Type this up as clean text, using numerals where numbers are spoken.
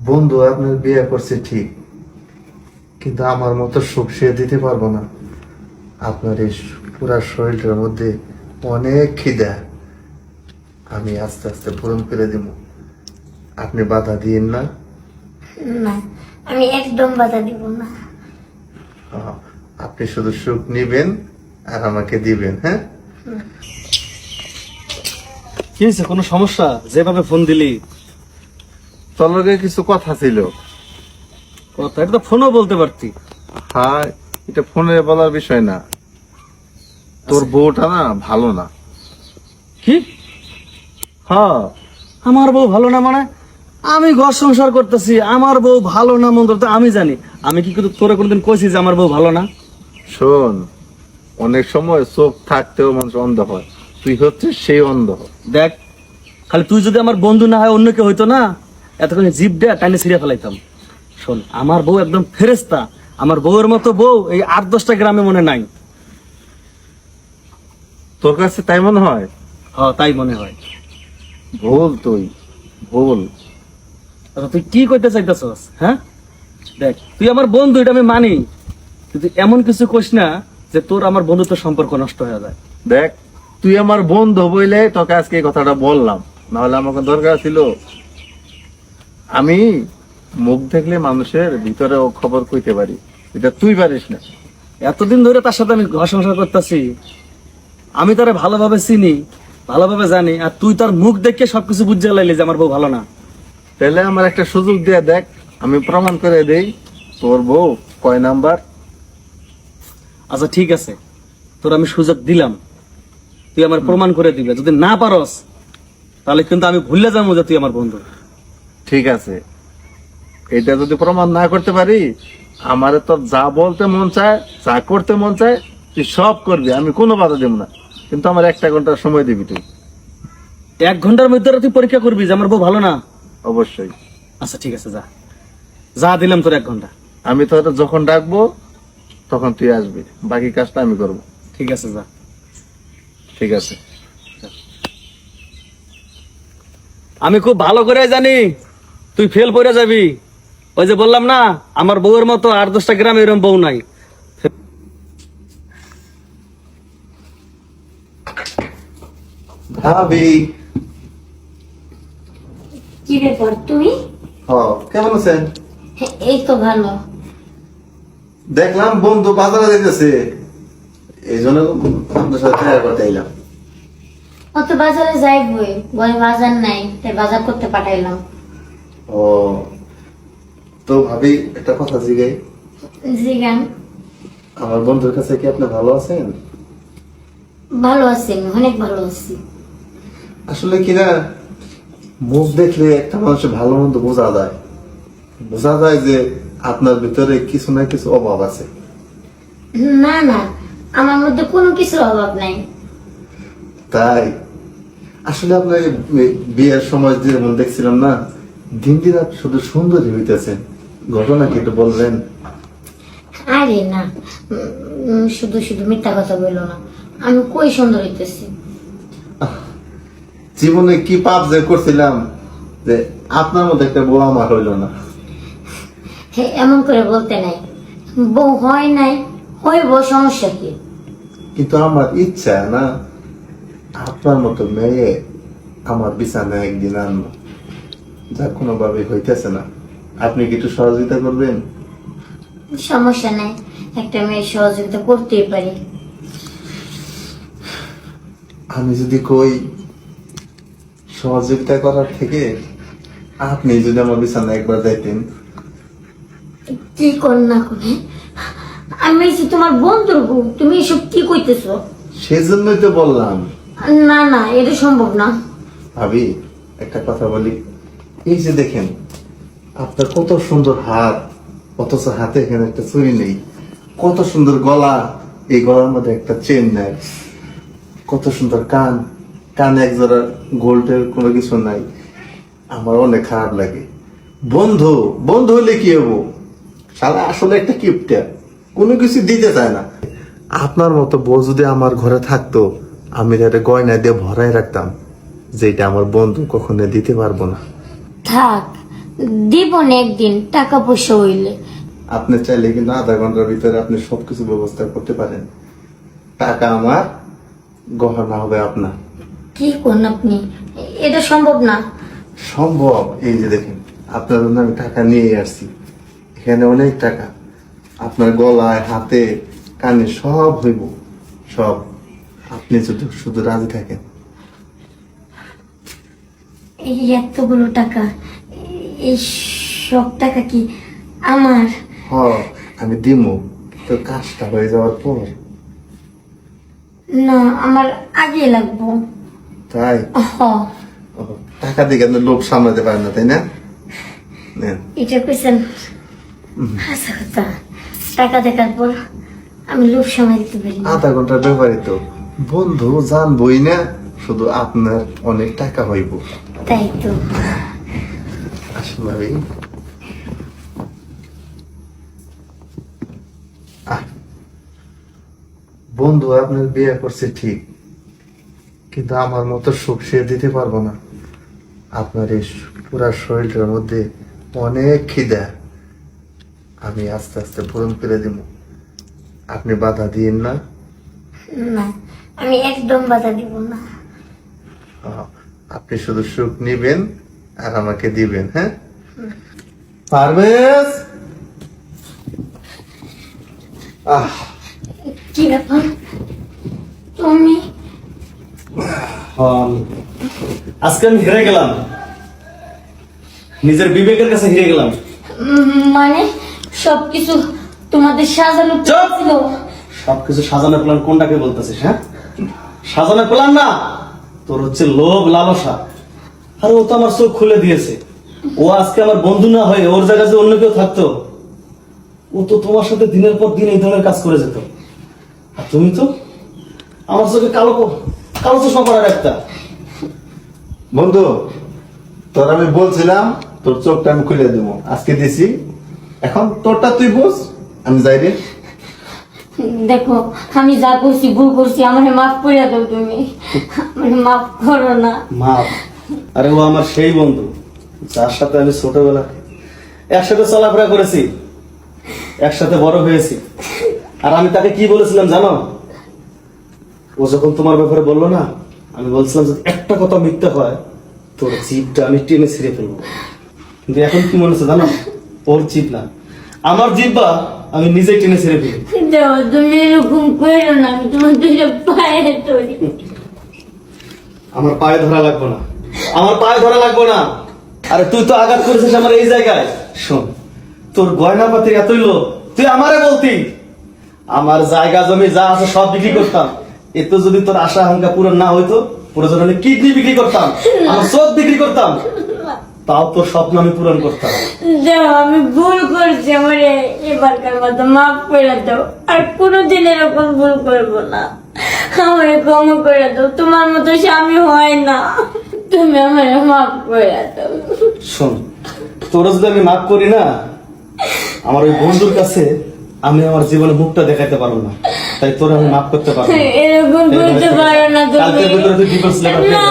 বন্ধু আপনার বিয়ে করছে ঠিক, কিন্তু আমার মতো সুখ সে দিতে পারবো না। আপনার এই পুরা শরীরটার মধ্যে অনেক খিদা, আমি আস্তে আস্তে পূরণ করে দিব। আপনি বাধা দিন না। না, আমি একদম বাধা দিব না। আপনি শুধু সুখ নিবেন আর আমাকে দিবেন। হ্যাঁ, কি হয়েছে? কোনো সমস্যা? যেভাবে ফোন দিলি তোর লগে কিছু কথা ছিল। কথা, এটা তো ফোনও বলতে পারতি। হ্যাঁ, এটা ফোনে বলার বিষয় না। তোর বউটা না ভালো না। কি? হ্যাঁ, আমার বউ ভালো না মানে? আমি ঘর সংসার করতেছি, আমার বউ ভালো না মন্দ তো আমি জানি। আমি কি কিন্তু তোরে কোনোদিন কইছি যে আমার বউ ভালো না? শোন, অনেক সময় চোখ থাকতেও মানুষ অন্ধ হয়, তুই হচ্ছিস সেই অন্ধ। দেখ, খালি তুই যদি আমার বন্ধু না হয় অন্য কেউ হইতো না, এতক্ষণ জিপ দেয়া টাইনে ছিঁড়ে ফেলাইতাম। শোন, আমার বউ একদম ফেরেস্তা। আমার বউয়ের মতো বউ এই 8-10টা গ্রামে মনে নাই। তোর কাছে তাই মনে হয়? হ্যাঁ, তাই মনে হয়। ভুল, তুই ভুল। আচ্ছা, তুই কি কইতে চাইতেছস? হ্যাঁ, দেখ, তুই আমার বন্ধু, এটা আমি মানি, কিন্তু এমন কিছু কইস না যে তোর আমার বন্ধুত্ব সম্পর্ক নষ্ট হয়ে যায়। দেখ, তুই আমার বন্ধু বইলে তোকে আজকে এই কথাটা বললাম, নাহলে আমাকে দরকার ছিল। আমি মুখ দেখলে মানুষের ভিতরে খবর কইতে পারি, এটা তুই পারিস না। এতদিন ধরে তার সাথে আমি ঘর সংসার করতেছি, আমি তারে ভালোভাবে চিনি, ভালোভাবে জানি, আর তুই তার মুখ দেখে সবকিছু বুঝতে লাইলি যে আমার বউ ভালো না। তাহলে আমার একটা সুযোগ দিয়ে দেখ, আমি প্রমাণ করে দেই তোর বউ কয় নাম্বার। আচ্ছা ঠিক আছে, তোর আমি সুযোগ দিলাম, তুই আমার প্রমাণ করে দিবে। যদি না পারস তাহলে কিন্তু আমি ভুলে যাবো যে তুই আমার বন্ধু। ঠিক আছে, এটা যদি প্রমাণ না করতে পারি, আমার তোর যা বলতে মন চায়, যা করতে মন চায়, তুই সব করবি, আমি কোনো বাধা দেব না। কিন্তু আমার 1 ঘন্টা সময় দিবি তুই। 1 ঘন্টার মধ্যে তুই পরীক্ষা করবি যে আমার বউ ভালো না? অবশ্যই। আচ্ছা ঠিক আছে, যা যা দিলাম তোর 1 ঘন্টা। আমি তোর যখন ডাকবো তখন তুই আসবি, বাকি কাজটা আমি করব। ঠিক আছে, যা। ঠিক আছে। আমি খুব ভালো করে জানি তুই ফেল করে যাবি। ওই যে বললাম না, আমার বউয়ের মতো 8-10টা গ্রামে এরকম বউ নাই। ভাবি, কি ব্যাপার তুমি? কেমন আছেন? এই তো ভালো। দেখলাম বন্ধু বাজারে যেতেছে, এই জন্য আপনার সাথে দেখা করতে এলাম। ও তো বাজারে যাইবই, ঘরে বাজার নাই, তাই বাজার করতে পাঠাইলাম। ও, তো ভাবি একটা কথা জিগাই, জি গান। আমার বন্ধুর কাছে কি আপনি ভালো আছেন? ভালো আছি, অনেক ভালো আছি। আসলে কিনা, মুখ দেখলে একটা মানুষের ভালো মন্দ বোঝা যায়, বোঝা যায় যে আপনার ভিতরে কিছু না কিছু অভাব আছে। না না, আমার মধ্যে কোনো কিছুর অভাব নাই। তাই আসলে আপনার এই বিয়ের সময় যেমন দেখছিলাম না, দিন দিন আপনি শুধু সুন্দরী হইতেছেন, ঘটনা কি একটু বলবেন? আরে না, শুধু শুধু মিথ্যা কথা বললো না, আমি কই সুন্দর হইতেছি। জীবনে কি পাপ যে করছিলাম যে আপনার মধ্যে একটা বউ আমার হইল না। এমন করে বলতে নাই, বউ হয় নাই, হইব, সমস্যা কি? কিন্তু আমার ইচ্ছা না, আপনার মতো মেয়ে আমার বিছানায় একদিন আনবো, যা কোনোভাবে হইতেছে না। আপনি কি একটু সহযোগিতা করবেন? সমস্যা নাই, একটা মেয়ের সহযোগিতা করতেই পারি। আমি যদি কই সহযোগিতা করার থেকে আপনি যদি আমার বিছানায় একবার যাইতেন। কি কর না করে, আমি যে তোমার বন্ধুর বউ, তুমি এসব কি কইতেছো? সেজন্যই তো বললাম। না না, এটা সম্ভব না। ভাবি, একটা কথা বলি, এই যে দেখেন আপনার কত সুন্দর হাত, অথচ হাতে এখানে একটা চুড়ি নেই। কত সুন্দর গলা, এই গলার মধ্যে একটা চেন নাই। কত সুন্দর কান, কানে একজোড়া গোল্ডের কোনো কিছু নাই। আমার অনেক খারাপ লাগে। বন্ধু বন্ধু হলে কি হবো, শালা আসলে একটা কিপটা, কোনো কিছু দিতে চায় না। আপনার মতো বউ যদি আমার ঘরে থাকতো, আমি একটা গয়না দিয়ে ভরাই রাখতাম, যেটা আমার বন্ধু কখনো দিতে পারবো না। থাক, দিব না একদিন, টাকা পয়সা হইলে। আপনি চাইলে কিন্তু আধা ঘন্টার ভিতরে আপনি সবকিছু ব্যবস্থা করতে পারেন। টাকা আমার, গহনা হবে আপনার। কি কোন আপনি? এটা সম্ভব না। সম্ভব। এই যে দেখেন, আপনার জন্য আমি টাকা নিয়ে আসছি। এখানে অনেক টাকা, আপনার গলায়, হাতে, কানে সব হইব, সব। আপনি যদি শুধু রাজি থাকেন। এই এতগুলো টাকা, এই সব টাকা কি আমার? হ, আমি দিমু, তো কাজটা হয়ে যাওয়ার পর। না, আমার আগে লাগবো। তাই? হ, ও, টাকা দিকে আপনি লোভ সামলাতে পারেন না, তাই না? নেন। এটা কইছেন হাসা কথা। টাকা দেখার পর আমি লোভ সামাল দিতে পারি না। আধা ঘন্টার ব্যাপারে তো বন্ধু জানবই না, শুধু আপনার অনেক টাকা হইব। তাই তো। আসুন ভাবি। আহ, বন্ধু আপনার বিয়ে করছে ঠিক, কিন্তু আমার মতো সুখ সে দিতে পারবো না। আপনার এই পুরা শরীরটার মধ্যে অনেক খিদা, আমি আস্তে আস্তে পূরণ করে দিব। আপনি বাধা দিয়েন না। না, আমি একদম বাধা দিব না। আপনি শুধু সুখ নিবেন আর আমাকে দিবেন। হ্যাঁ, পারবেজ। কি ব্যাপার তুমি? আজকে আমি হেরে গেলাম, নিজের বিবেকের কাছে হেরে গেলাম। মানে সবকিছু তোমাদের সাজানো চুপ! ছিল? সবকিছু সাজানোর প্ল্যান কোনটাকে বলতেছিস? হ্যাঁ, সাজানোর প্ল্যান না, তোর হচ্ছে লোভ, লালসা। আর ও তো আমার চোখ খুলে দিয়েছে। ও আজকে আমার বন্ধু না হয়ে ওর জায়গায় যদি অন্য কেউ থাকতো, ও তো তোমার সাথে দিনের পর দিন এই ধরনের কাজ করে যেত। আর তুমি তো আমার চোখে কালো কালো চশমা পরার একটা। বন্ধু, তোর আমি বলছিলাম তোর চোখটা আমি খুলে দেবো, আজকে দিছি। এখন তোরটা তুই বুঝ, আমি যাই রে। দেখো, আমি যা করছি ভুল করছি, আমার মাফ করে দাও তুমি। আমার মাফ করো না। মা, আরে ও আমার সেই বন্ধু যার সাথে আমি ছোটবেলা একসাথে চলাফেরা করেছি, একসাথে বড় হয়েছি। আর আমি তাকে কি বলেছিলাম জানো? ও যখন তোমার ব্যাপারে বললো না, আমি বলছিলাম যদি একটা কথা মিথ্যা হয়, তোর জিভটা আমি টেনে ছিঁড়ে ফেলবো। কিন্তু এখন কি মনে হচ্ছে জানো? ওর জিভ না, আমার জিভটা আমি নিজেই টেনে ছিঁড়ে ফেলি। দাও, তুমি এরকম করো না। আমি তোমার দুইটা পায়ে ধরি। আমার পায়ে ধরা লাগবে না, আমার পায়ে ধরা লাগবে না। আরে তুই তো আঘাত করেছিস আমার এই জায়গায়। শোন, তোর গয়না পাতির এতই লোভ, তুই আমারে বলতি আমার জায়গা জমি যা আছে সব বিক্রি করতাম। এতে যদি তোর আশা আকাঙ্ক্ষা পূরণ না হইতো, প্রয়োজন হলে কিডনি বিক্রি করতাম, আমার চোখ বিক্রি করতাম, তাও তোর স্বপ্ন আমি পূরণ করতাম। দাও, আমি ভুল করছি, আমার এবারকার মতো মাফ করে দাও। আর কোনোদিন এরকম ভুল করবো না। আমার ক্ষমা করে দাও। তোমার মতো স্বামী হয় না, তুমি আমার মাফ করে দাও। শোন, তোর যদি আমি মাফ করি না, আমার ওই বন্ধুর কাছে আমি আমার জীবনে মুখটা দেখাইতে পারবো না। তাই তোর আমি মাফ করতে পারবো না। এরকম করতে পারো না কালকের ভিতরে তুমি। তুই ডিভোর্স লেটার না।